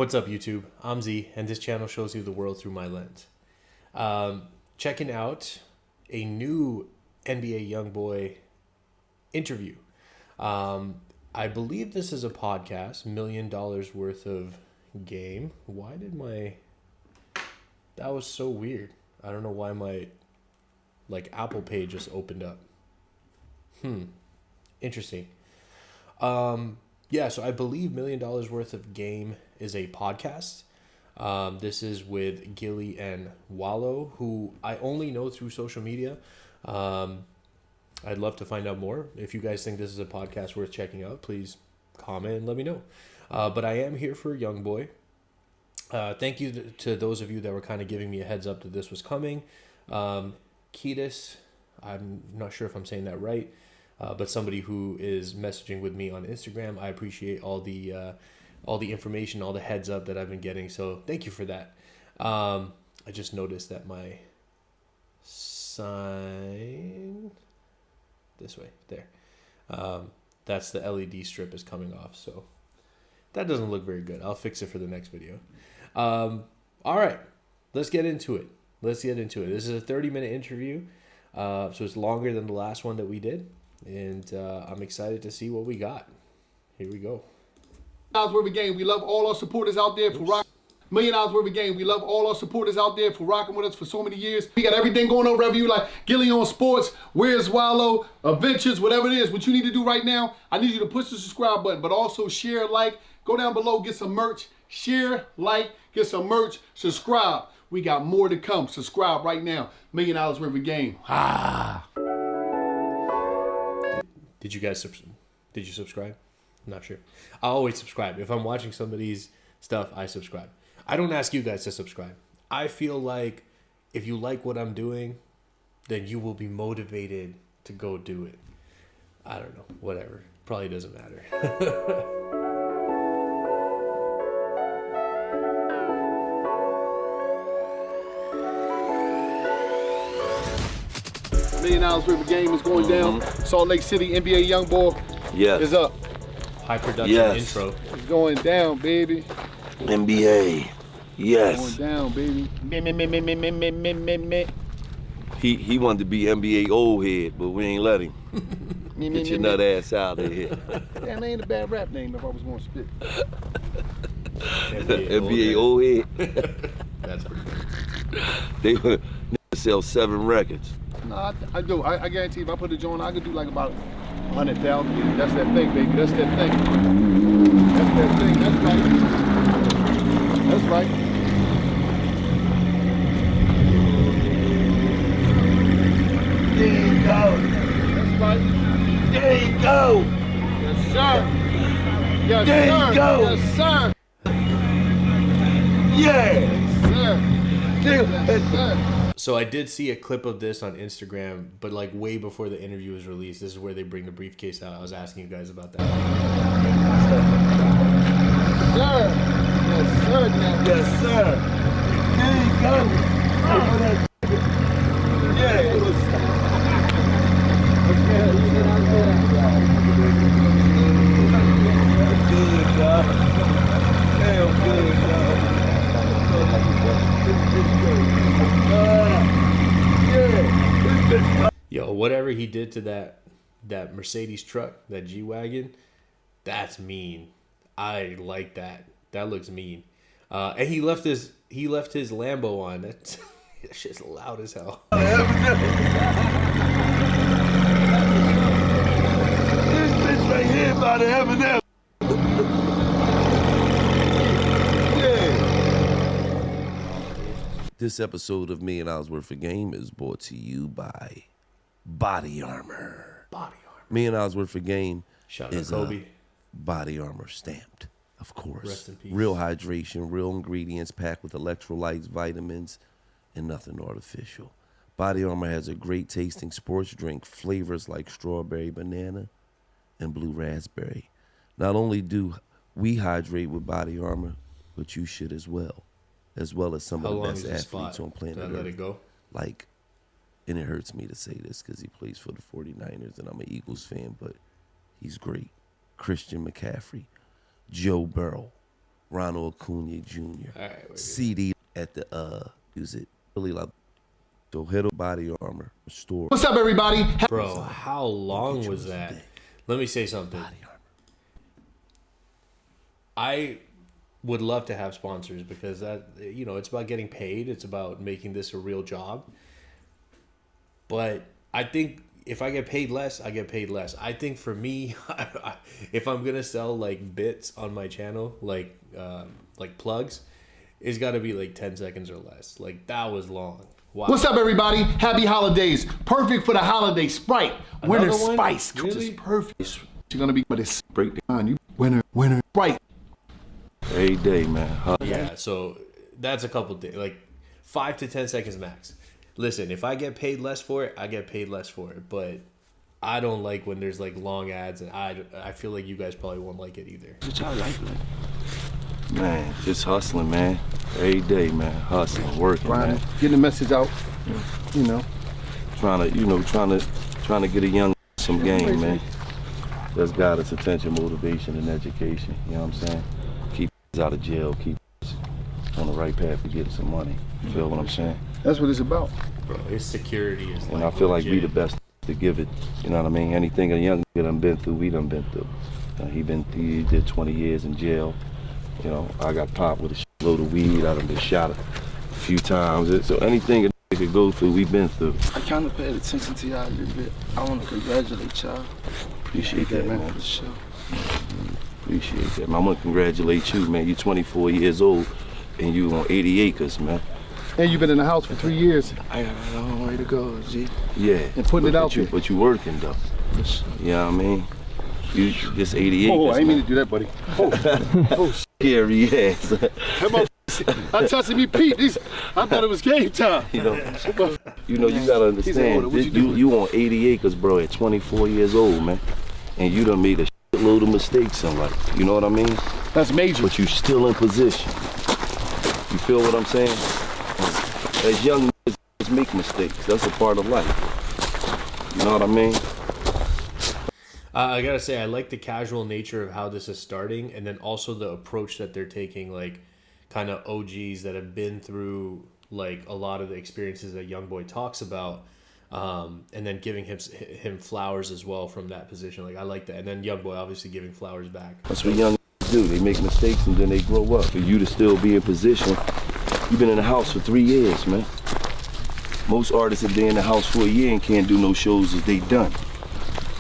What's up, YouTube? I'm Z, and this channel shows you the world through my lens. Checking out a new NBA YoungBoy interview. I believe this is a podcast, $1 million worth of game. Why did that was so weird. I don't know why my Apple Pay just opened up. Interesting. Yeah, so I believe $1 million worth of game is a podcast. This is with Gilly and Wallow, who I only know through social media. I'd love to find out more. If you guys think this is a podcast worth checking out, please comment and let me know. But I am here for YoungBoy. Thank you to those of you that were kind of giving me a heads up that this was coming. Ketis, I'm not sure if I'm saying that right, but somebody who is messaging with me on Instagram. I appreciate all the information, all the heads up that I've been getting. So thank you for that. I just noticed that my sign this way there. That's the LED strip is coming off. So that doesn't look very good. I'll fix it for the next video. All right, let's get into it. This is a 30-minute interview. So it's longer than the last one that we did. And I'm excited to see what we got. Here we go. $1 million worth of game. We love all our supporters out there for rocking. $1 million worth of game. We love all our supporters out there for rocking with us for so many years. We got everything going on, wherever you like. Gilly on Sports, Where's Wallow, Adventures, whatever it is. What you need to do right now, I need you to push the subscribe button, but also share, like, go down below, get some merch. Share, like, get some merch, subscribe. We got more to come. Subscribe right now. $1 million worth of game. Did you guys subscribe? I'm not sure. I always subscribe. If I'm watching somebody's stuff, I subscribe. I don't ask you guys to subscribe. I feel like if you like what I'm doing, then you will be motivated to go do it. I don't know. Whatever. Probably doesn't matter. $1 million worth of game is going down. Salt Lake City NBA YoungBoy is up. High production intro. It's going down, baby. NBA, yes. Going down, baby. He wanted to be NBA old head, but we ain't let him. Get your nut ass out of here. Damn, that ain't a bad rap name if I was going to spit. NBA old head. That's pretty They good. sell 7 records. No, I do. I guarantee if I put a joint, I could do like about 100,000. That's that thing, baby. That's that thing. That's that thing. That's right. That's right. There you go. That's right. There you go. Yes, sir. Yes, There sir. you go. Yes, sir. Yes. Sir. Yes, sir. So I did see a clip of this on Instagram, but like way before the interview was released. This is where they bring the briefcase out. I was asking you guys about that. Sir. Yes, sir. Yes, sir. There you go. Yeah. Good, dog. Damn good, dog. Yo, whatever he did to that Mercedes truck, that G-Wagon, that's mean. I like that. That looks mean. And he left his Lambo on. That shit's loud as hell. This bitch right here about to have an This episode of $1 million worth of game is brought to you by Body Armor. Body $1 million worth of game Shout out is Kobe. Body Armor stamped, of course. Rest in peace. Real hydration, real ingredients packed with electrolytes, vitamins, and nothing artificial. Body Armor has a great tasting sports drink, flavors like strawberry, banana, and blue raspberry. Not only do we hydrate with Body Armor, but you should as well as some How of the long best is this athletes spot? on planet Did I Earth. let it go? Like, and it hurts me to say this because he plays for the 49ers and I'm an Eagles fan, but he's great. Christian McCaffrey, Joe Burrow, Ronald Acuna Jr. All right, CD at the use it. Really love. So hit a body armor store. What's up, everybody? bro, how long was that? Let me say something. I would love to have sponsors because that, you know, it's about getting paid. It's about making this a real job. But I think if I get paid less, I get paid less. I think for me, if I'm gonna sell like bits on my channel, like plugs, it's got to be like 10 seconds or less. Like that was long. Wow. What's up, everybody? Happy holidays. Perfect for the holiday. Sprite. Winter Another one? Spice. Really? It's perfect. It's gonna be, but it's break down. You winter Sprite. Every day, man. Yeah, so that's a couple days, like 5 to 10 seconds max. Listen, if I get paid less for it, I get paid less for it. But I don't like when there's like long ads, and I feel like you guys probably won't like it either. What y'all like? Man, just hustling, man. Every day, man. Hustling, working, man. Getting the message out. You know. Trying to get a young some game, man. That's got its attention, motivation, and education. You know what I'm saying? Keep out of jail, keep on the right path to get some money. You feel what I'm saying? That's what it's about. Bro, his security is And like I feel like we legit. the best to give it. You know what I mean? Anything a young nigga done been through, we done been through. He did 20 years in jail. You know, I got popped with a load of weed. I done been shot a few times. So anything a nigga could go through, we been through. I kind of paid attention to y'all a little bit. I want to congratulate y'all. Appreciate that, man. For sure. Appreciate that, man. I'm gonna congratulate you, man. You're 24 years old and you on 80 acres, man. And you've been in the house for 3 years. I got a long way to go, G. Yeah. And putting it out there. there. But you working though. For sure. You know what I mean? You just 80 acres. Oh, I ain't man. mean to do that, buddy. Oh, Scary ass. I touching me, Pete. I thought it was game time. You know, you gotta understand. You on 80 acres, bro, at 24 years old, man. And you done made a shitload of mistakes in life. You know what I mean? That's major. But you still in position. You feel what I'm saying? As young niggas make mistakes. That's a part of life. You know what I mean? I gotta say, I like the casual nature of how this is starting, and then also the approach that they're taking, like kind of OGs that have been through like a lot of the experiences that YoungBoy talks about, and then giving him flowers as well from that position. Like I like that, and then YoungBoy obviously giving flowers back. That's what young niggas do. They make mistakes and then they grow up. For you to still be in position, you've been in the house for 3 years, man. Most artists have been in the house for a year and can't do no shows that they done.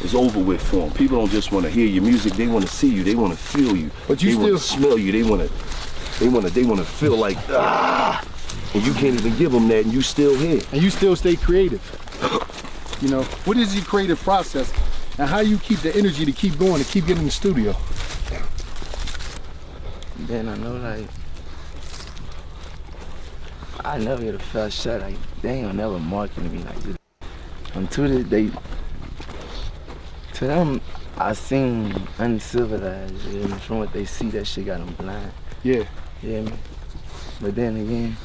It's over with for them. People don't just want to hear your music; they want to see you, they want to feel you, But you they want to still smell you, they want to feel like and you can't even give them that, and you still here. and you still stay creative. You know, what is your creative process, and how you keep the energy to keep going, to keep getting in the studio? Then I know, like, I never get a first shot. Like, they ain't gonna never market me like this. Until this, to them, I seem uncivilized. You know, from what they see, that shit got them blind. Yeah. You hear me? But then again,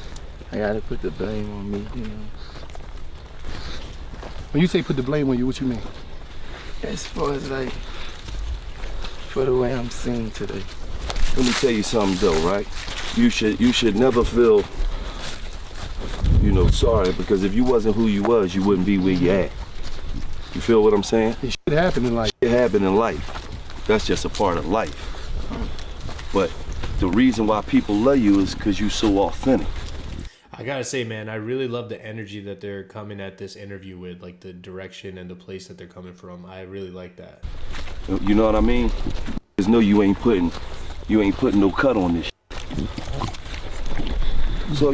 I gotta put the blame on me, you know. When you say put the blame on you, what you mean? As far as like, for the way I'm seen today. Let me tell you something though, right? You should never feel, sorry, because if you wasn't who you was, you wouldn't be where you at. You feel what I'm saying? It should happen in life. It happened in life. That's just a part of life. But the reason why people love you is because you're so authentic. I gotta say, man, I really love the energy that they're coming at this interview with, like the direction and the place that they're coming from. I really like that. You know what I mean? There's no, you ain't putting no cut on this shit. So,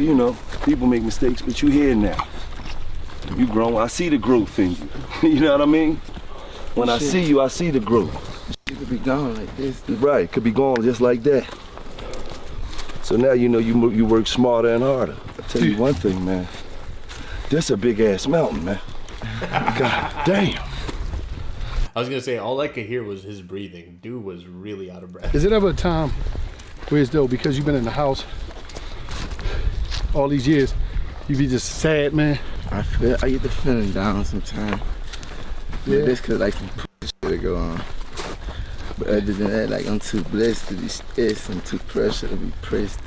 people make mistakes, but you here now. You grown. I see the growth in you. You know what I mean? When I see you, I see the growth. You could be gone like this. Right, could be gone just like that. So now you work smarter and harder. I tell you one thing, man. That's a big ass mountain, man. God damn. I was gonna say, all I could hear was his breathing. Dude was really out of breath. Is it ever a time where it's though, because you've been in the house all these years, you be just sad, man? I get the feeling down sometimes. Yeah. This could like some shit to go on. But other than that, like I'm too blessed to be stressed and too pressured to be pressed.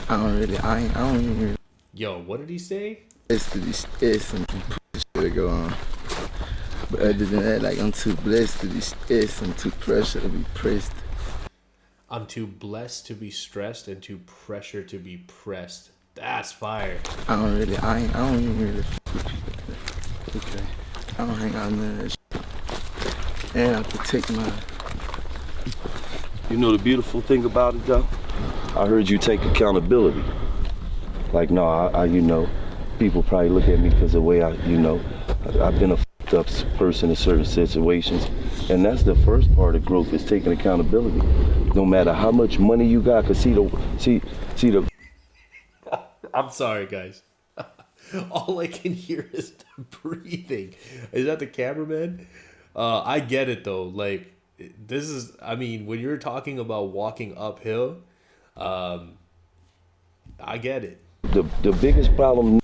I don't even really Yo, what did he say? blessed to be stressed and too pressure to go on. But other than that, like I'm too blessed to be stressed and too pressured to be pressed. I'm too blessed to be stressed and too pressure to be pressed. That's fire. I don't even really fuck with people. Okay. I don't hang out none of that shit. And I protect my. You know the beautiful thing about it, though? I heard you take accountability. Like, no, I you know, people probably look at me because the way I've been a fucked up person in certain situations. And that's the first part of growth, is taking accountability. No matter how much money you got, cause see the I'm sorry, guys. All I can hear is the breathing. Is that the cameraman? I get it though. Like, this is, I mean, when you're talking about walking uphill, I get it. The biggest problem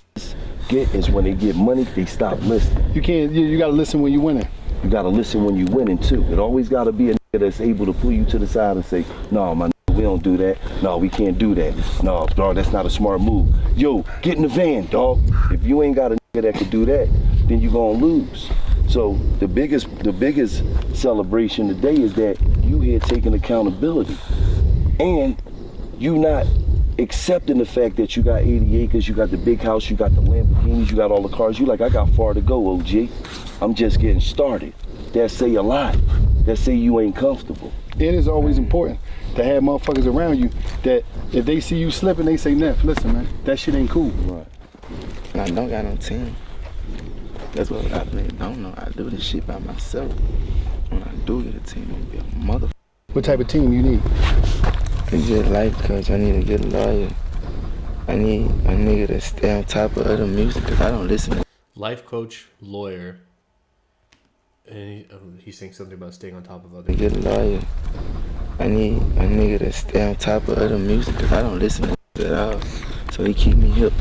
get is when they get money, they stop listening. You gotta listen when you're winning. You gotta listen when you're winning too. It always gotta be a nigga that's able to pull you to the side and say, no, my nigga, we don't do that. No, we can't do that. No, dog, that's not a smart move. Yo, get in the van, dog. If you ain't got a nigga that can do that, then you gonna lose. So the biggest celebration today is that you here taking accountability. And you not accepting the fact that you got 80 acres, you got the big house, you got the Lamborghinis, you got all the cars. You like, I got far to go, OG. I'm just getting started. That say a lot. That say you ain't comfortable. It is always important to have motherfuckers around you that if they see you slipping, they say, Neff, listen, man, that shit ain't cool. Right. And I don't got no team. That's what I really don't know. I do this shit by myself. When I do get a team, I'm gonna be a motherfucker. What type of team you need? It's just life coach. I need a good lawyer. I need a nigga to stay on top of other music because I don't listen to Life coach, lawyer. And he's saying something about staying on top of a other. good lawyer. I need a nigga to stay on top of other music because I don't listen to it at all. So he keep me hipped,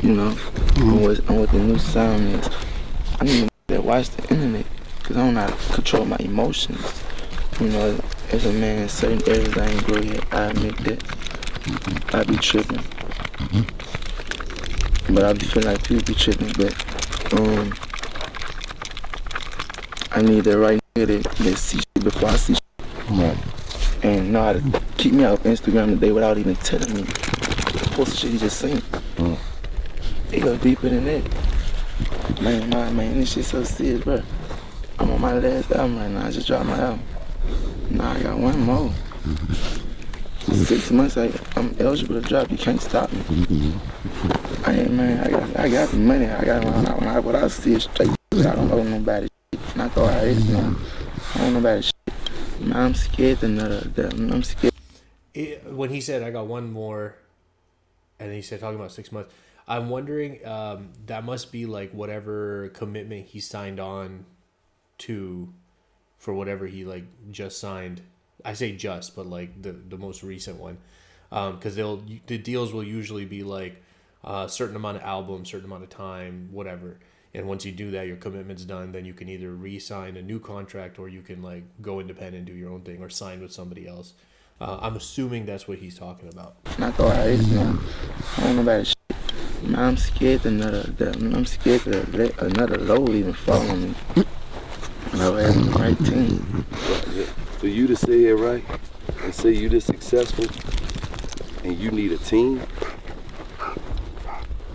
you know, on what the new sound is. I need a nigga that watch the internet because I don't know how to control my emotions. You know, as a man in certain areas I ain't grow yet, I admit that. I be tripping. But I be feeling like people be tripping, but I need that right nigga that see shit before I see shit. Right. And know how to keep me off Instagram today without even telling me. Post the shit he just seen. It go deeper than that. Man, this shit so serious, bro. I'm on my last album right now. I just dropped my album. Nah, I got one more. 6 months, I'm eligible to drop. You can't stop me. I got the money. What I see is straight. I don't owe nobody shit. Not go out here, no. I don't know nobody shit. Man, I'm scared to know that. I'm scared. When he said, I got one more, and then he said, talking about 6 months, I'm wondering, that must be like whatever commitment he signed on to for whatever he like just signed. I say just, but like the most recent one, because the deals will usually be like a certain amount of albums, certain amount of time, whatever. And once you do that, your commitment's done. Then you can either re-sign a new contract, or you can like go independent, do your own thing, or sign with somebody else. I'm assuming that's what he's talking about. Not go out here, no. I don't know about shit. Man, I'm scared to I'm scared to let another load even fall on me. And I have the right team. For you to say it right and say you this successful and you need a team,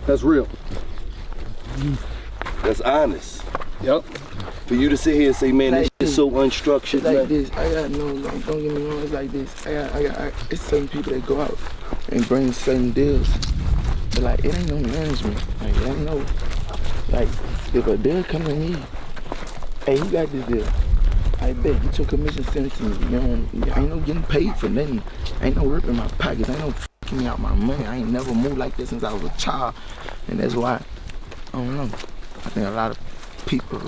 That's real. that's honest. Yep. For you to sit here and say, man, Like this shit's so unstructured, It's like man. this. I got no, like, don't get me wrong, it's like this. It's certain people that go out and bring certain deals. But like, it ain't no management. Like, it ain't no, like, if a deal come to me, hey, you got this deal. I bet, get your commission sent to me. You know, I ain't no getting paid for nothing. Ain't no ripping my pockets. Ain't no fucking me out my money. I ain't never moved like this since I was a child. And that's why, I don't know. I think a lot of people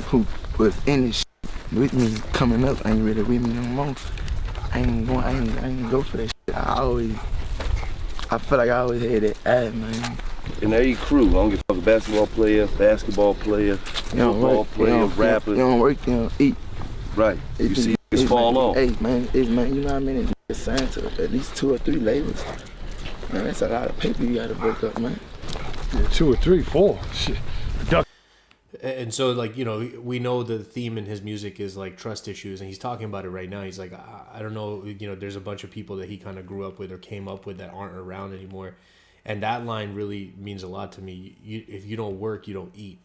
who was in this shit with me coming up ain't really with me no more. I ain't go for that shit. I feel like I always had that ad, man. And every crew, I don't give a fuck, basketball player, football player, rapper. You don't work, you don't eat. Right. You see niggas fall off. Hey, man, you know how many niggas signed to at least 2 or 3 labels? Man, that's a lot of paper you gotta break up, man. Yeah, 2 or 3, 4. Shit. And so, like, you know, we know the theme in his music is like trust issues, and he's talking about it right now. He's like, I don't know, you know, there's a bunch of people that he kind of grew up with or came up with that aren't around anymore. And that line really means a lot to me. If you don't work, you don't eat.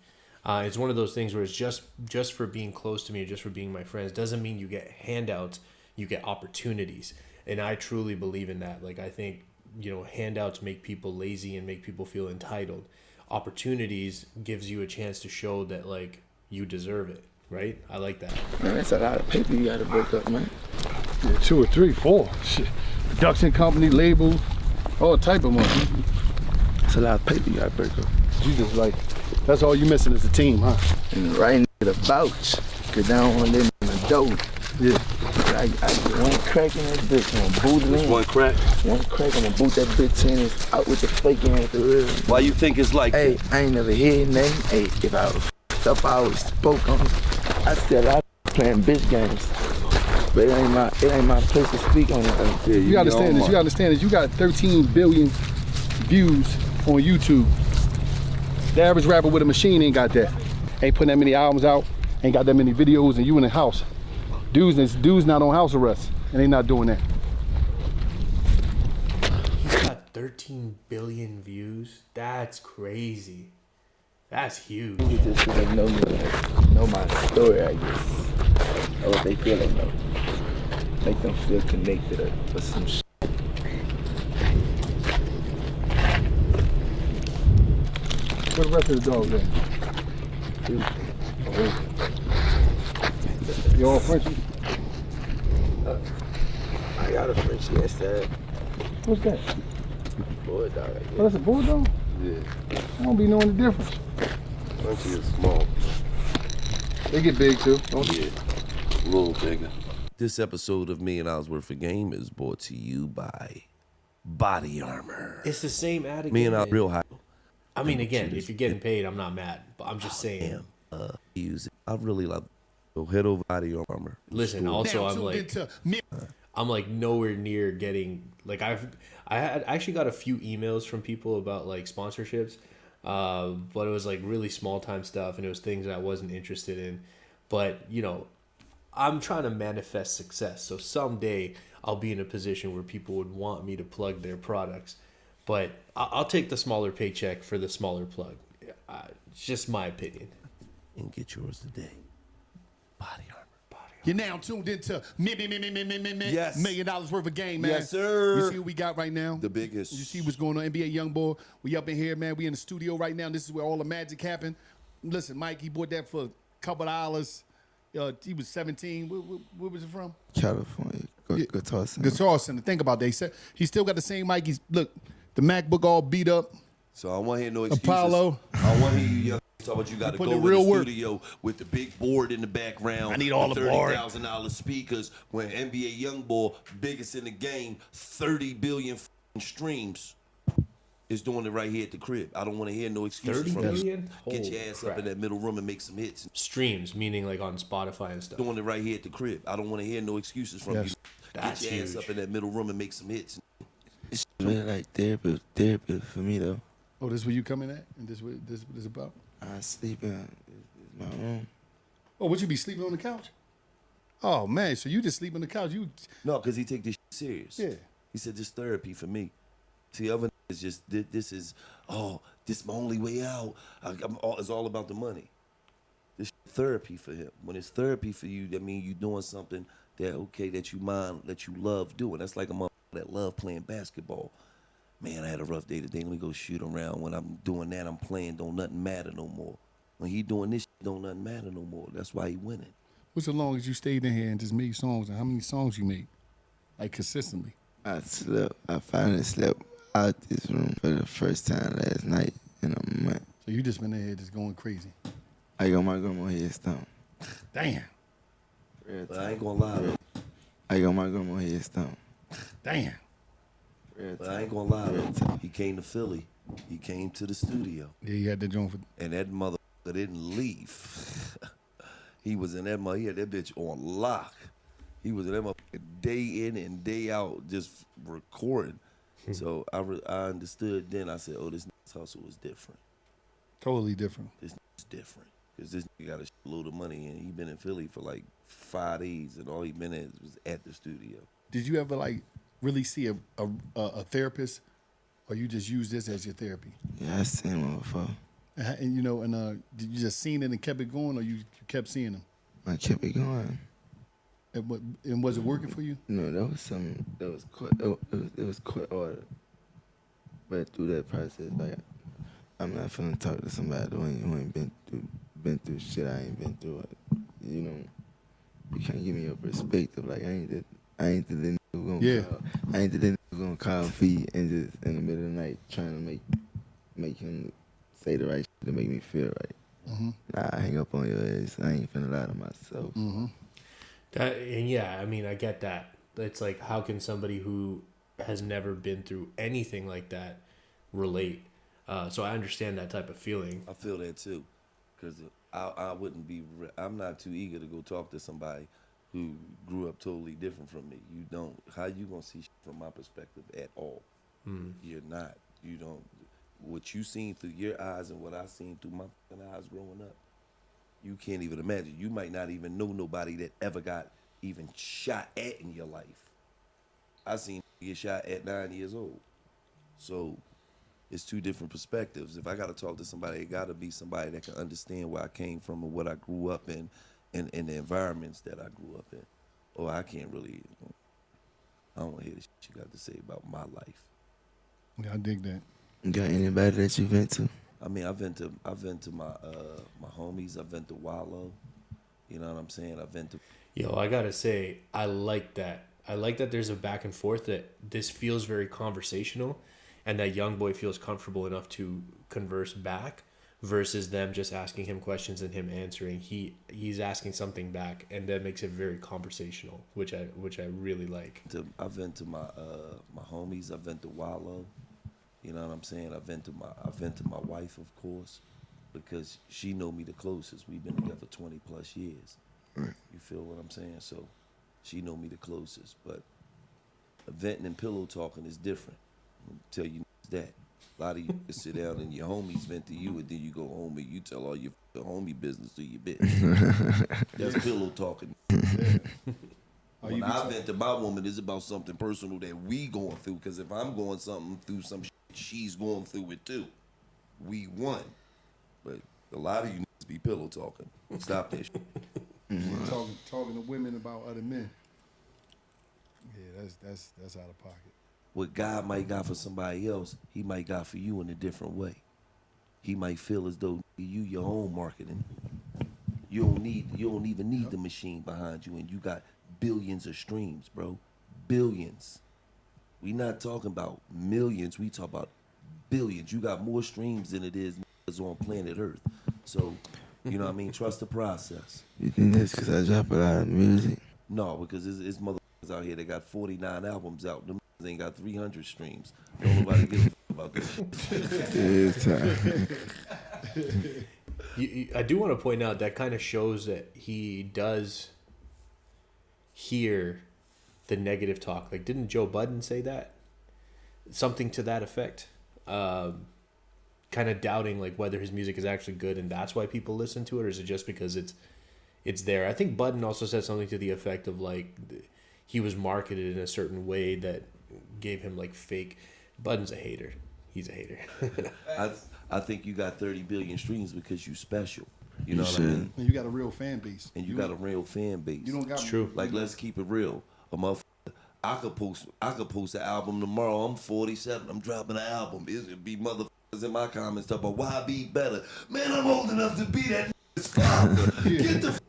It's one of those things where it's just for being close to me or just for being my friends doesn't mean you get handouts, you get opportunities. And I truly believe in that. Like, I think, you know, handouts make people lazy and make people feel entitled. Opportunities gives you a chance to show that, like, you deserve it, right? I like that. Man, that's a lot of paper you gotta break up, man. Yeah, 2 or 3, 4. Shit. Production company, label, all type of money. It's a lot of paper you gotta break up. You just like, that's all you missing is the team, huh? And right the vouch, cause they don't wanna let me in the dough. Yeah. I get one crack in that bitch, I'm gonna boot it in. One crack. One crack, I'm gonna boot that bitch in, it's out with the fake in at the real. Why you think it's like Hey, that? I ain't never heard nothing. Hey, if I was up, I always spoke on it. I said I playing bitch games. But it ain't my place to speak on it. Yeah, You understand this, you got 13 billion views on YouTube. The average rapper with a machine ain't got that. Ain't putting that many albums out, ain't got that many videos, and you in the house. Dudes not on house arrest, and they not doing that. He's got 13 billion views. That's crazy. That's huge. You just so they know me, like, know my story, I guess. Or what they feel they know. Make them feel connected or some shit. Where the rest of the dogs at? You all Frenchie? I got a Frenchie instead. What's that? Bulldog. Oh, that's a bulldog? Yeah, I don't be knowing the difference. Frenchie is small. They get big too, don't they? Yeah, a little bigger. This episode of $1 Million Worth of Game is brought to you by Body Armor. It's the same ad Me again. and I real high. I mean, again, if you're getting paid, I'm not mad. But I'm just saying. Use it. I really love it. So head over to Body Armor. Listen, also, I'm like nowhere near getting, like, I had actually got a few emails from people about like sponsorships, but it was like really small time stuff, and it was things that I wasn't interested in. But, you know, I'm trying to manifest success, so someday I'll be in a position where people would want me to plug their products. But I'll take the smaller paycheck for the smaller plug. It's just my opinion. And get yours today. Body Armor. You're now tuned into Yes. $1 million worth of game, man. Yes, sir. You see what we got right now? The biggest. You see what's going on, NBA YoungBoy. We up in here, man. We in the studio right now. This is where all the magic happened. Listen, Mike, he bought that for a couple dollars. He was 17. Where was it from? California. Guitar Center. Guitar Center. Think about that. He said he still got the same mic. Look, the MacBook all beat up. So I want to hear no excuses. Apollo. I want to hear you young talk about you got to put go in in the real work. studio with the big board in the background. I need all the board. $30,000 speakers. When NBA YoungBoy, biggest in the game, 30 billion streams, is doing it right here at the crib. I don't want to hear no excuses 30 from billion? you. Get your Holy ass crap. up in that middle room and make some hits. Streams, meaning like on Spotify and stuff. Doing it right here at the crib. I don't want to hear no excuses from Yes. you. That's Get your ass huge. up in that middle room and make some hits. It's really like therapy for me though. Oh, this where you coming at? And this what this about? I sleep in my room. Oh, would you be sleeping on the couch? Oh man, so you just sleep on the couch? No, because he take this shit serious. Yeah. He said, this therapy for me. See, other is just, this is my only way out. It's all about the money. This therapy for him. When it's therapy for you, that means you're doing something that you love doing. That's like a motherfucker that love playing basketball. Man, I had a rough day today. Let me go shoot around. When I'm doing that, I'm playing. Don't nothing matter no more. When he doing this, don't nothing matter no more. That's why he winning. What's the longest you stayed in here and just made songs? And how many songs you made, like consistently? I finally slept out this room for the first time last night in a month. So you just been in here just going crazy. I got my grandma head stomp. Damn. But I ain't gonna lie. I got my grandma head stomp. Damn. But I ain't gonna lie. He came to Philly. He came to the studio. Yeah, you had that joint for. And that motherfucker didn't leave. He was in that he had that bitch on lock. He was in that day in and day out just recording. So I understood then. I said, oh, this hustle is different. Totally different. This is different. Because this nigga got a load of money and he been in Philly for like 5 days and all he been at was at the studio. Did you ever like really see a therapist, or you just use this as your therapy? Yeah, I seen him before. And you know, and did you just seen it and kept it going, or you kept seeing them? I kept it going. And was it working for you? No, that was something that was it was court ordered. But through that process, like, I'm not finna talk to somebody who ain't been through shit I ain't been through. You know, you can't give me your perspective. Like, I ain't the nigga who gonna call. I ain't the nigga who gonna call Fee and just in the middle of the night trying to make him say the right shit to make me feel right. Mm-hmm. Nah, I hang up on your ass. I ain't finna lie to myself. Mm-hmm. And yeah, I mean, I get that. It's like, how can somebody who has never been through anything like that relate? So I understand that type of feeling. I feel that too, because I wouldn't be. I'm not too eager to go talk to somebody who grew up totally different from me. You don't. How you gonna see shit from my perspective at all? You're not. You don't. What you seen through your eyes and what I seen through my eyes growing up, you can't even imagine. You might not even know nobody that ever got even shot at in your life. I seen get shot at 9 years old. So it's two different perspectives. If I got to talk to somebody, it got to be somebody that can understand where I came from and what I grew up in and the environments that I grew up in. Or I can't really, I don't want to hear the shit you got to say about my life. Yeah, I dig that. You got anybody that you been to? I mean, I've been to my my homies. I've been to Wallow. You know what I'm saying? I've been to. Yo, I gotta say, I like that. I like that there's a back and forth, that this feels very conversational, and that YoungBoy feels comfortable enough to converse back, versus them just asking him questions and him answering. He's asking something back, and that makes it very conversational, which I really like. I've been to my my homies. I've been to Wallow. You know what I'm saying? I've been to my wife, of course, because she know me the closest. We've been together 20 plus years. Right. You feel what I'm saying? So she know me the closest. But venting and pillow talking is different. I'll tell you that. A lot of you can sit down and your homies vent to you, and then you go home and you tell all your homie business to your bitch. That's pillow talking. When I vent to my woman, it's about something personal that we going through. Because if I'm going through some shit, she's going through it too. We won. But a lot of you niggas be pillow talking. Stop that shit. Talking to women about other men. Yeah, that's out of pocket. What God might got for somebody else, he might got for you in a different way. He might feel as though you your own marketing. You don't even need the machine behind you, and you got billions of streams, bro. Billions. We not talking about millions. We talk about billions. You got more streams than it is on planet Earth. So, you know what I mean? Trust the process. You think that's because I drop a lot of music? No, because it's motherfuckers out here that got 49 albums out. Them ain't got 300 streams. Don't nobody give a about this shit. I do want to point out that kind of shows that he does hear the negative talk. Like, didn't Joe Budden say that? Something to that effect. Kind of doubting like whether his music is actually good, and that's why people listen to it, or is it just because it's there? I think Budden also said something to the effect of like he was marketed in a certain way that gave him like fake. Budden's a hater. He's a hater. I think you got 30 billion streams because you special. You know what I mean? And you got a real fan base. And you got a real fan base. You don't got. It's true. Like, let's keep it real. A motherfucker, I could post an album tomorrow. I'm 47. I'm dropping an album. It'd be motherfuckers in my comments talking about why be better. Man, I'm old enough to be that nigga's father. Get the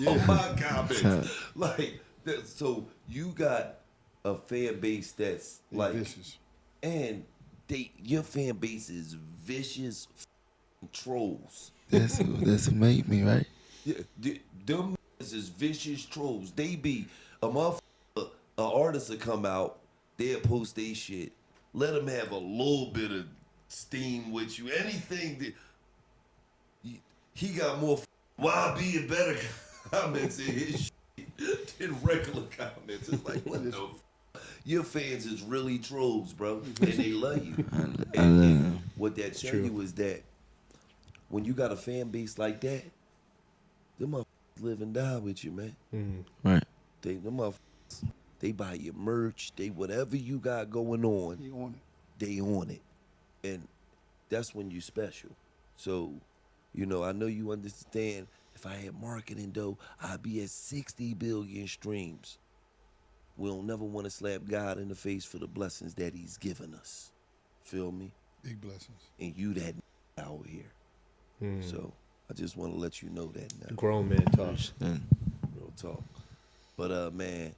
on my comments. Like, so you got a fan base that's like vicious. And your fan base is vicious trolls. That's what made me, right? Yeah, them is vicious trolls. They be a motherfucker, an artist will come out, they'll post their shit. Let them have a little bit of steam with you. Anything that he got more. Why be a better? comments in his shit than regular comments. It's like, what the your fans is really trolls, bro, and they love you. And what that tell you is that when you got a fan base like that, them motherfuckers live and die with you, man. Right. Them motherfuckers, they buy your merch, they whatever you got going on, they on it. And that's when you special. So, you know, I know you understand if I had marketing though, I'd be at 60 billion streams. We don't never want to slap God in the face for the blessings that he's given us. Feel me? Big blessings. And you that out here. So I just want to let you know that now. Grown man talk. Real talk. But man,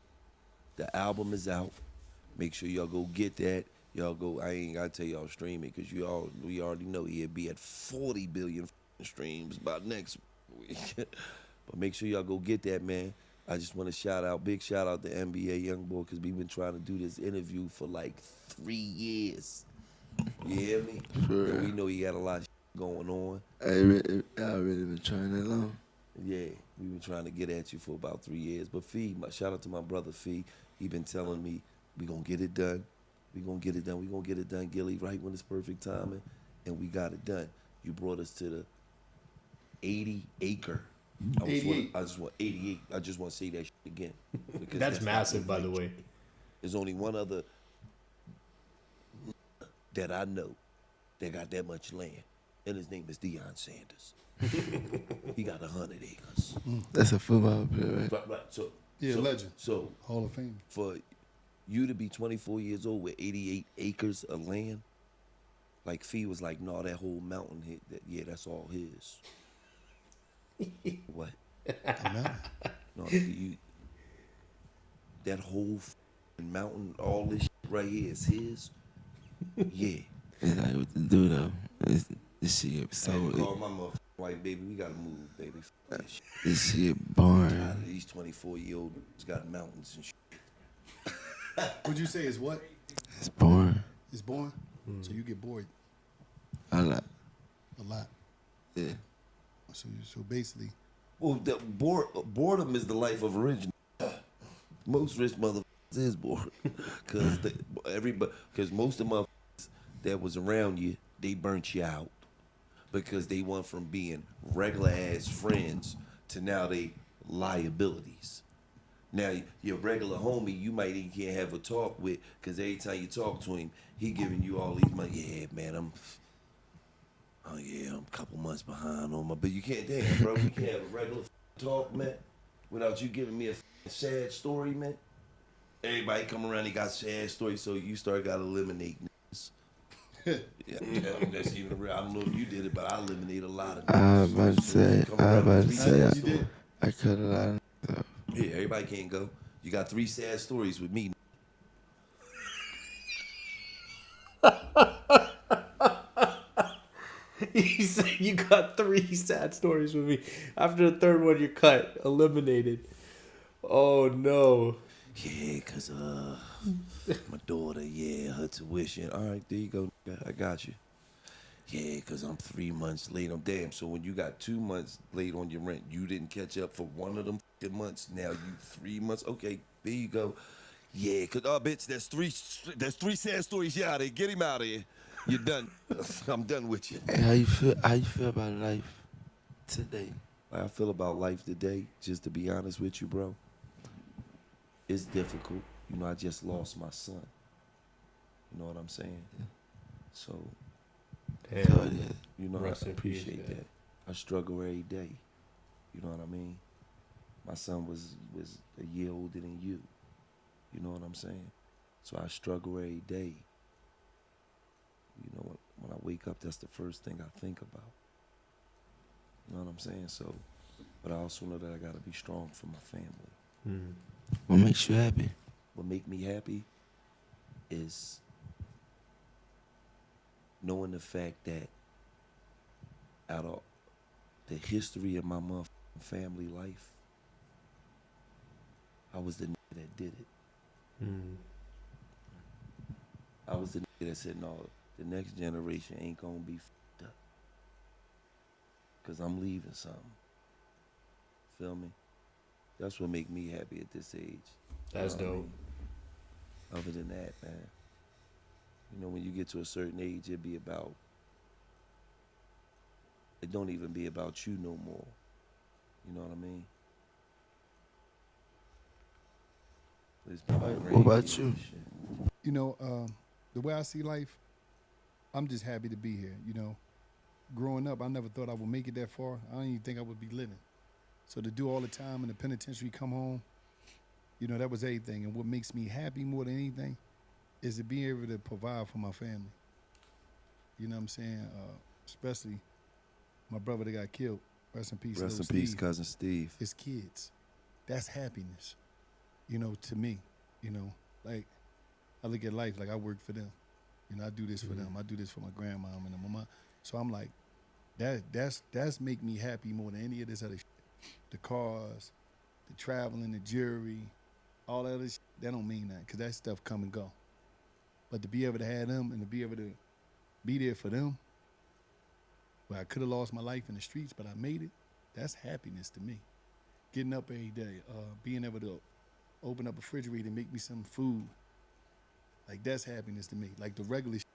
the album is out. Make sure y'all go get that. Y'all go. I ain't gotta tell y'all stream it because we already know he'll be at 40 billion streams by next week. But make sure y'all go get that, man. I just want to big shout out to NBA YoungBoy because we've been trying to do this interview for like 3 years. You hear me? Sure. And we know he got a lot of going on. I really been trying that long. Yeah, we've been trying to get at you for about 3 years. But Fee, shout out to my brother Fee. He been telling me we gonna get it done. We gonna get it done. We gonna get it done, Gilly, right when it's perfect timing, and we got it done. You brought us to the 80-acre. I just want 88. I just want to say that shit again. Because That's massive, by the way. There's only one other that I know that got that much land, and his name is Deion Sanders. He got 100 acres. That's a football player, right? Right. So Legend. So Hall of Fame. for you to be 24 years old with 88 acres of land, like Fee was like, no, that whole mountain hit. That's all his. What? No, that whole mountain, all this shit right here is his. Yeah. It's like what to do though. This shit So so. call my motherfucking wife, baby. We gotta move, baby. That shit. This shit boring. These 24-year-olds got mountains and shit. Would you say is what? It's boring. It's boring? So you get bored A lot. a lot. Yeah. So basically, Well, boredom is the life of original. Most rich motherfuckers is bored, because most of the motherfuckers that was around you, they burnt you out because they went from being regular ass friends to now they liabilities. Now your regular homie, you might even can't have a talk with because every time you talk to him, he giving you all these money. Yeah, man, I'm a couple months behind on my, but you can't, damn, bro, you can't have a regular talk, man, without you giving me a sad story, man. Everybody come around, they got sad stories, so you got eliminating niggas. Yeah, that's even real. I don't know if you did it, but I eliminated a lot of niggas. I was about to say, you did. I cut a lot of stuff. Yeah, everybody can't go. You got 3 sad stories with me. He said you got 3 sad stories with me. After the third one, you're cut, eliminated. Oh no. Yeah, cause my daughter, her tuition. All right, there you go. I got you. Yeah, cause I'm 3 months late. I'm damn. So when you got 2 months late on your rent, you didn't catch up for one of them months. Now you 3 months. Okay, there you go. Yeah, cause bitch, there's three sad stories. Yeah, they get him out of here. You're done. I'm done with you. Hey, how you feel about life today? How I feel about life today, just to be honest with you, bro, it's difficult. You know, I just lost my son. You know what I'm saying? Yeah. So, Damn. you know, Rest I in peace, appreciate yeah. that. I struggle every day. You know what I mean? My son was a year older than you. You know what I'm saying? So I struggle every day. You know, when I wake up, that's the first thing I think about. You know what I'm saying? So, but I also know that I gotta be strong for my family. What makes you happy? What make me happy is knowing the fact that out of the history of my motherfucking family life, I was the nigga that did it. I was the nigga that said, no, the next generation ain't gonna be fucked up. Cause I'm leaving something. Feel me? That's what make me happy at this age. That's You know what I dope. mean? Other than that, man, you know, when you get to a certain age, it don't even be about you no more. You know what I mean? It's about What about grandkids you? and shit. You know, the way I see life, I'm just happy to be here. You know, growing up, I never thought I would make it that far. I don't even think I would be living. So to do all the time in the penitentiary, come home, you know, that was everything. And what makes me happy more than anything is to be able to provide for my family. You know what I'm saying? Especially my brother that got killed. Rest in peace, Rest in little peace, Steve. cousin Steve. His kids. That's happiness. You know, to me. You know, like I look at life like I work for them. You know, I do this for them. I do this for my grandmom and my mom. So I'm like, that's make me happy more than any of this other shit. The cars, the traveling, the jewelry, all that other shit, that don't mean that, because that stuff come and go. But to be able to have them and to be able to be there for them, where I could have lost my life in the streets, but I made it, that's happiness to me. Getting up every day, being able to open up a refrigerator and make me some food, like that's happiness to me. Like the regular shit,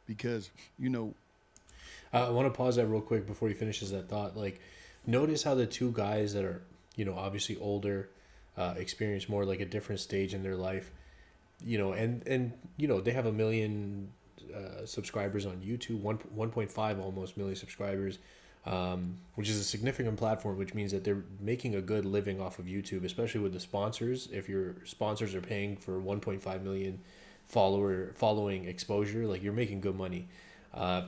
because, you know, I want to pause that real quick before he finishes that thought. Like, notice how the two guys that are, you know, obviously older, experience more like a different stage in their life, you know, and you know, they have 1 million subscribers on YouTube, 1.5 almost million subscribers, which is a significant platform, which means that they're making a good living off of YouTube, especially with the sponsors. If your sponsors are paying for 1.5 million following exposure, like you're making good money.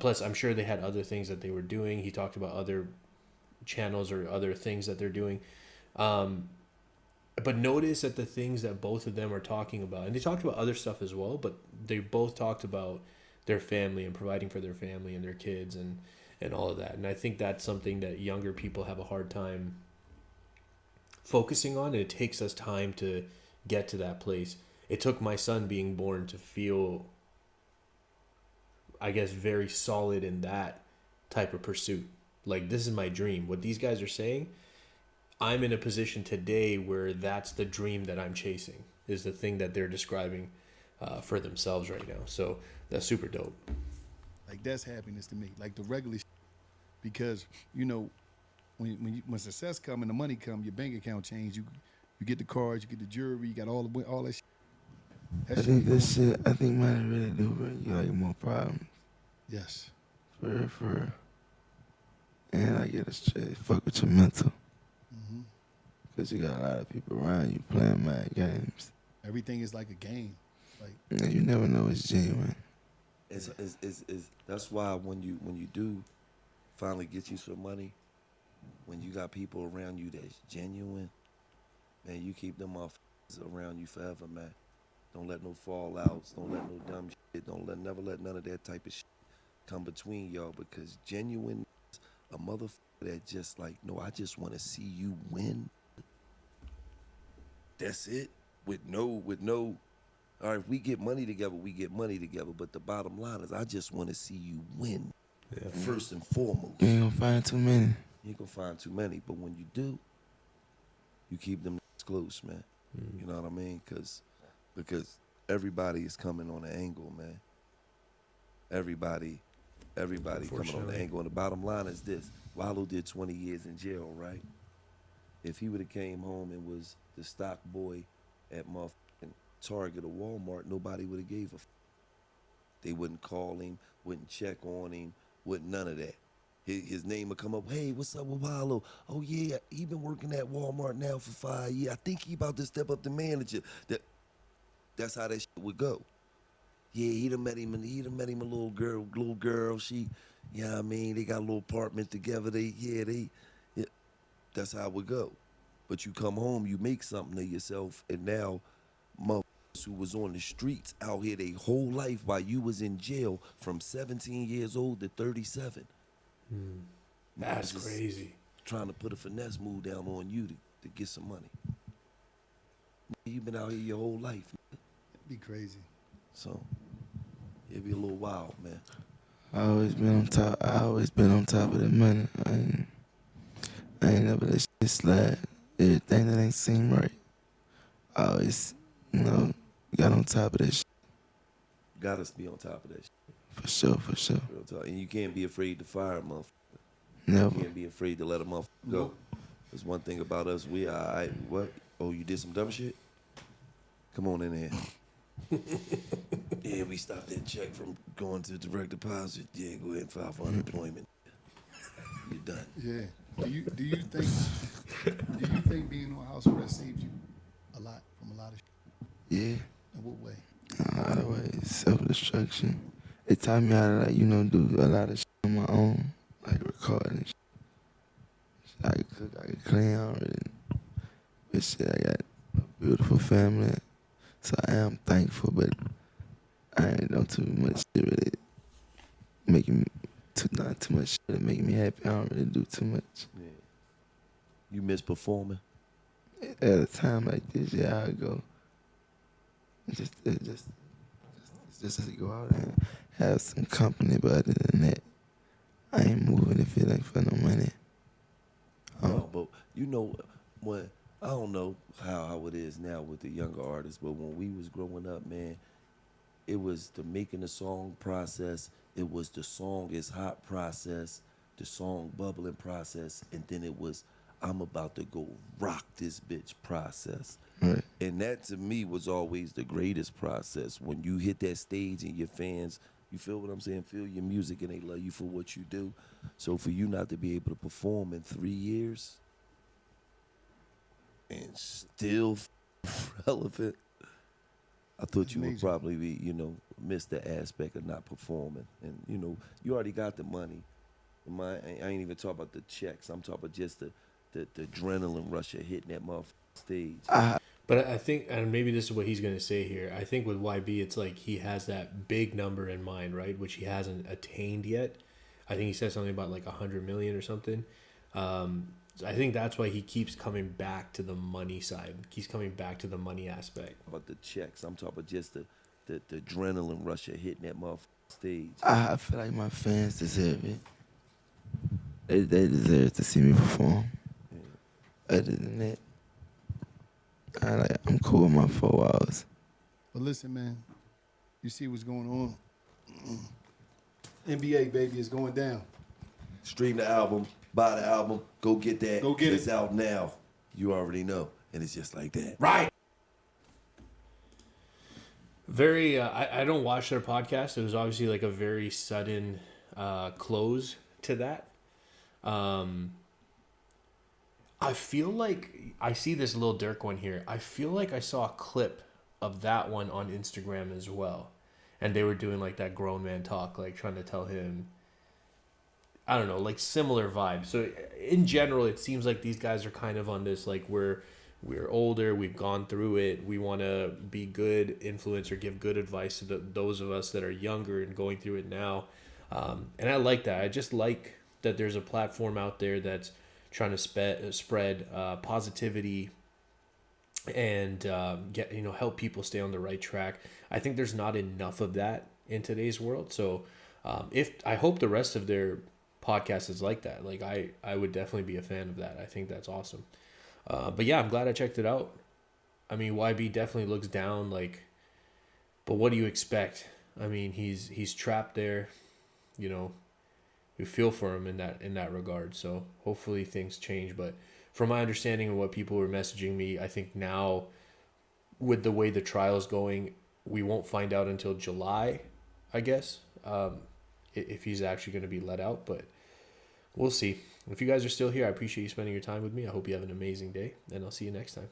Plus, I'm sure they had other things that they were doing. He talked about other channels or other things that they're doing. But notice that the things that both of them are talking about, and they talked about other stuff as well, but they both talked about their family and providing for their family and their kids and all of that. And I think that's something that younger people have a hard time focusing on, and it takes us time to get to that place. It took my son being born to feel, I guess, very solid in that type of pursuit. Like, this is my dream. What these guys are saying, I'm in a position today where that's the dream that I'm chasing, is the thing that they're describing for themselves right now. So that's super dope. like that's happiness to me. Like the regular shit, because, you know, when success come and the money come, your bank account change. You get the cars, you get the jewelry, you got all that shit. That I shit think be this going- shit, I think money really do bring you like more problems. Yes. For real, for real. And I get it straight. Fuck with your mental. Hmm. Because you got a lot of people around you playing mad games. Everything is like a game. Like, And you never know it's genuine. It's that's why when you do finally get you some money, when you got people around you that's genuine, man, you keep them off around you forever, man. Don't let no fallouts, don't let no dumb shit, never let none of that type of shit come between y'all, because genuine, a motherfucker that just like, no, I just want to see you win. That's it. With no, all right, if we get money together, we get money together. But the bottom line is, I just want to see you win. Yeah. First and foremost. You ain't gonna find too many. You ain't gonna find too many, but when you do, you keep them close, man. You know what I mean? Because everybody is coming on an angle, man. Everybody coming on the Unfortunately. angle. And the bottom line is this: Wallow did 20 years in jail, right? If he would have came home and was the stock boy at motherfucking Target or Walmart, nobody would have gave a. They wouldn't call him, wouldn't check on him, wouldn't none of that. His name would come up, hey, what's up with Wallow? Oh, yeah, he been working at Walmart now for 5 years. I think he about to step up to manager. That's how that shit would go. Yeah, he done met him a little girl. She, you know what I mean? They got a little apartment together. That's how it would go. But you come home, you make something of yourself, and now motherfuckers who was on the streets out here their whole life while you was in jail from 17 years old to 37. That's Just crazy. Trying to put a finesse move down on you to get some money. You've been out here your whole life, it'd be crazy. so it'd be a little wild, man. I always been on top. I always been on top of the money. I ain't never let shit slide. everything that ain't seem right. I always, got on top of that shit. Got us be on top of that shit. For sure, for sure. Real talk. And you can't be afraid to fire a motherfucker. Never. You can't be afraid to let a motherfucker go. Nope. There's one thing about us, we alright. What? Oh, you did some dumb shit? Come on in here. Yeah, we stopped that check from going to direct deposit. Yeah, go ahead and file for unemployment. You're done. Yeah. Do you think being on house arrest saved you a lot from a lot of shit? Yeah. In what way? A lot of ways. Self-destruction. It taught me how to, do a lot of shit on my own. Like recording shit. I can cook, I can clean already. But shit, I got a beautiful family. So I am thankful, but I ain't done too much shit really making not too much shit that make me happy. I don't really do too much. Yeah. You miss performing? At a time like this, yeah, I go. Just to go out and have some company, but other than that, I ain't moving if it ain't for no money. No, but when I don't know how it is now with the younger artists, but when we was growing up, man, it was the making the song process, it was the song is hot process, the song bubbling process, and then it was I'm about to go rock this bitch process. Right. And that to me was always the greatest process. When you hit that stage and your fans, you feel what I'm saying, feel your music and they love you for what you do. So for you not to be able to perform in 3 years and still relevant, I thought you would probably be, miss the aspect of not performing. And, you already got the money. I ain't even talking about the checks. I'm talking about just the adrenaline rush of hitting that motherfucking stage. But I think, and maybe this is what he's going to say here, I think with YB, it's like he has that big number in mind, right? Which he hasn't attained yet. I think he said something about like 100 million or something. I think that's why he keeps coming back to the money side. He's coming back to the money aspect. About the checks. I'm talking about just the adrenaline rush of hitting that motherfucking stage. I feel like my fans deserve it. They deserve to see me perform. Yeah. Other than that, I'm cool with my 4 hours. But listen, man, you see what's going on. NBA, baby, is going down. Stream the album, buy the album, go get that. Go get it. It's out now. You already know. And it's just like that. Right. Very, I don't watch their podcast. It was obviously like a very sudden close to that. I feel like I see this Lil Durk one here. I feel like I saw a clip of that one on Instagram as well. And they were doing like that grown man talk, like trying to tell him, I don't know, like similar vibe. So in general, it seems like these guys are kind of on this, like we're older, we've gone through it, we want to be good influence or give good advice to those of us that are younger and going through it now. And I like that. I just like that there's a platform out there that's trying to spread positivity and help people stay on the right track. I think there's not enough of that in today's world. So I hope the rest of their podcast is like that. Like I would definitely be a fan of that. I think that's awesome. But yeah, I'm glad I checked it out. I mean, YB definitely looks down, but what do you expect? I mean, he's trapped there, we feel for him in that regard. So hopefully things change. But from my understanding of what people were messaging me, I think now with the way the trial is going, we won't find out until July, I guess, if he's actually going to be let out. But we'll see. If you guys are still here, I appreciate you spending your time with me. I hope you have an amazing day, and I'll see you next time.